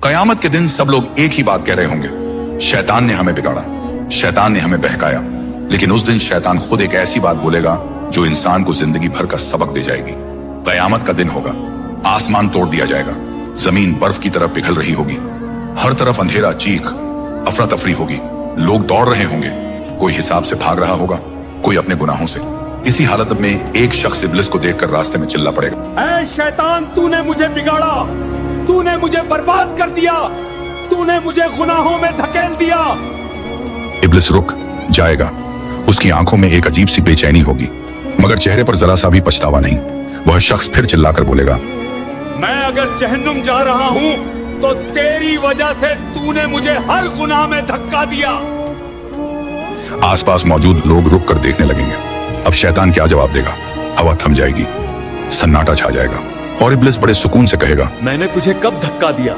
कयामत के दिन सब लोग एक ही बात कह रहे होंगे, शैतान ने हमें बिगाड़ा, शैतान ने हमें बहकाया। लेकिन उस दिन शैतान खुद एक ऐसी बात बोलेगा जो इंसान को जिंदगी भर का सबक दे जाएगी। कयामत का दिन होगा, आसमान तोड़ दिया जाएगा, जमीन बर्फ की तरह पिघल रही होगी, हर तरफ अंधेरा, चीख, अफरा तफरी होगी, लोग दौड़ रहे होंगे, कोई हिसाब से भाग रहा होगा, कोई अपने गुनाहों से। इसी हालत में एक शख्स इब्लिस को देखकर रास्ते में चिल्ला पड़ेगा, ऐ शैतान, तूने मुझे बिगाड़ा, तूने मुझे बर्बाद कर दिया, तूने मुझे गुनाहों में धकेल दिया। इब्लिस रुक जाएगा, उसकी आंखों में एक अजीब सी बेचैनी होगी, मगर चेहरे पर जरा सा भी पछतावा नहीं। वह शख्स फिर चिल्लाकर बोलेगा, मैं अगर जहन्नुम जा रहा हूँ तो तेरी वजह से तूने मुझे हर गुनाह में धक्का दिया। आसपास मौजूद लोग रुक कर देखने लगेंगे। अब शैतान क्या जवाब देगा? हवा थम जाएगी, सन्नाटा छा जाएगा और इब्लिस बड़े सुकून से कहेगा, मैंने तुझे कब धक्का दिया?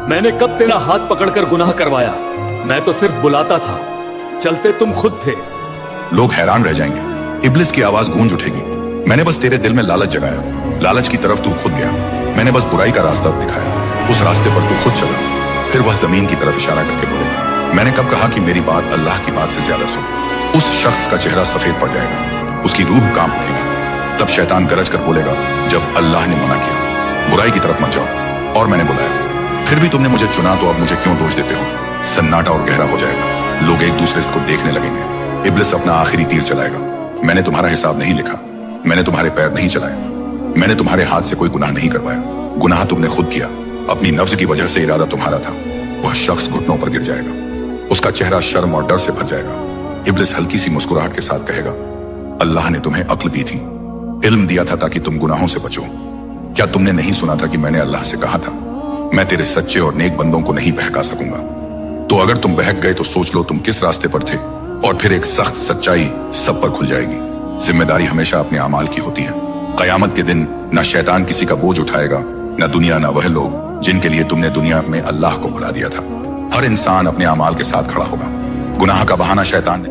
मैंने कब तेरा हाथ पकड़कर गुनाह करवाया? मैं तो सिर्फ बुलाता था, चलते तुम खुद थे। लोग हैरान रह जाएंगे। इब्लिस की आवाज गूंज उठेगी, मैंने बस तेरे दिल में लालच जगाया, लालच की तरफ तू खुद गया, मैंने बस बुराई का रास्ता दिखाया, उस रास्ते पर तू खुद चला। फिर वह जमीन की तरफ इशारा करके बोलेगा, मैंने कब कहा कि मेरी बात अल्लाह की बात से ज्यादा सुन। उस शख्स का चेहरा सफेद पड़ जाएगा, उसकी रूह कांप उठेगी। तब शैतान गरज कर बोलेगा, जब अल्लाह ने मना किया, बुराई की तरफ मत जाओ, और मैंने बुलाया, फिर भी तुमने मुझे चुना, तो अब मुझे क्यों दोष देते हो? सन्नाटा और गहरा हो जाएगा, लोग एक दूसरे को देखने लगेंगे। इब्लिस अपना आखिरी तीर चलाएगा, मैंने तुम्हारा हिसाब नहीं लिखा, मैंने तुम्हारे पैर नहीं चलाए, मैंने तुम्हारे हाथ से कोई गुनाह नहीं करवाया, गुनाह तुमने खुद किया, अपनी नफ्स की वजह से इरादा तुम्हारा था। वह शख्स घुटनों पर गिर जाएगा, उसका चेहरा शर्म और डर से भर जाएगा। इब्लिस हल्की सी मुस्कुराहट के साथ कहेगा, अल्लाह ने तुम्हें अक्ल दी थी, इल्म दिया था ताकि तुम गुनाहों से बचो। क्या तुमने नहीं सुना था कि मैंने अल्लाह से कहा था, मैं तेरे सच्चे और नेक बंदों को नहीं बहका सकूंगा? तो अगर तुम बहक गए तो सोच लो तुम किस रास्ते पर थे, और फिर एक सख्त सच्चाई सब पर खुल जाएगी। जिम्मेदारी हमेशा अपने अमाल की होती है। कयामत के दिन न शैतान किसी का बोझ उठाएगा, न दुनिया, न वह लोग जिनके लिए तुमने दुनिया में अल्लाह को भुला दिया था। हर इंसान अपने अमाल के साथ खड़ा होगा। गुनाह का बहाना शैतान ने